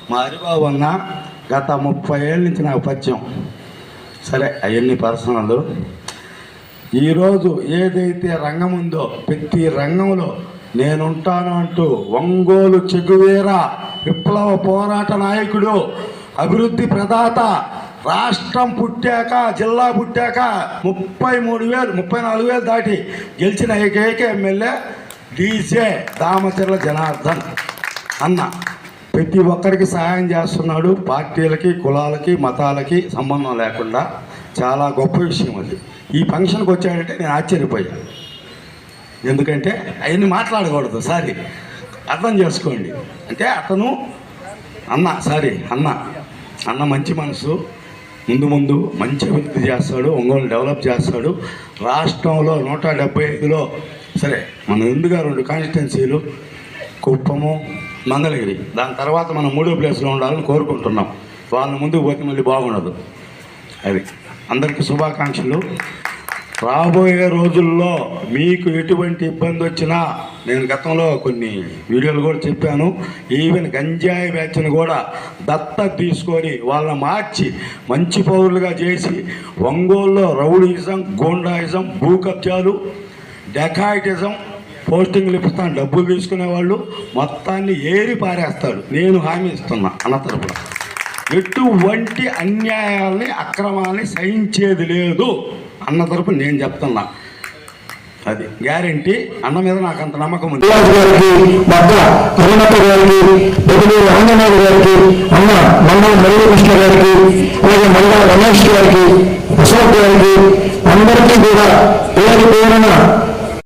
మా హరిబాబు అన్న గత 30 ఏళ్ళ నుంచి నాకు పరిచయం. సరే అవన్నీ పర్సనల్. ఈరోజు ఏదైతే రంగం ఉందో ప్రతి రంగంలో నేనుంటాను అంటూ ఒంగోలు చెగువేరా విప్లవ పోరాట నాయకుడు, అభివృద్ధి ప్రదాత, రాష్ట్రం పుట్టాక జిల్లా పుట్టాక 34,000 దాటి గెలిచిన ఏకైక ఎమ్మెల్యే డీజే దామచర్ల జనార్దన్ అన్న. ప్రతి ఒక్కరికి సహాయం చేస్తున్నాడు. పార్టీలకి, కులాలకి, మతాలకి సంబంధం లేకుండా. చాలా గొప్ప విషయం అది. ఈ ఫంక్షన్కి వచ్చాడంటే నేను ఆశ్చర్యపోయాను. ఎందుకంటే అవన్నీ మాట్లాడకూడదు, సారీ, అర్థం చేసుకోండి. అంటే అతను అన్న మంచి మనసు, ముందు మంచి అభివృద్ధి చేస్తాడు, ఒంగోలు డెవలప్ చేస్తాడు. రాష్ట్రంలో 175లో సరే మన ముందుగా 2 కాన్స్టిట్యున్సీలు కుప్పము, మంగళగిరి, దాని తర్వాత మనం 3వ ప్లేస్లో ఉండాలని కోరుకుంటున్నాం. వాళ్ళ ముందుకు పోతే మళ్ళీ బాగుండదు. అది అందరికీ శుభాకాంక్షలు. రాబోయే రోజుల్లో మీకు ఎటువంటి ఇబ్బంది వచ్చినా, నేను గతంలో కొన్ని వీడియోలు కూడా చెప్పాను, ఈవెన్ గంజాయి బ్యాచ్ను కూడా దత్తత తీసుకొని వాళ్ళని మార్చి మంచి పౌరులుగా చేసి ఒంగోలులో రౌడీయిజం, గూండాయిజం, భూ కబ్జాలు, డెకాయిటిజం, పోస్టింగ్లు ఇస్తాను డబ్బులు తీసుకునేవాళ్ళు మొత్తాన్ని ఏరి పారేస్తాడు. నేను హామీ ఇస్తున్నా అన్న తరపున. ఎటువంటి అన్యాయాల్ని, అక్రమాల్ని సహించేది లేదు అన్న తరపు నేను చెప్తున్నా. అది గ్యారంటీ. అన్న మీద నాకు అంత నమ్మకం ఉంది. అన్న మండల మురళీకృష్ణ గారికి, అలాగే మండల రమేష్ గారికి, అశోక్ గారికి, అందరికీ కూడా పేరు పేరున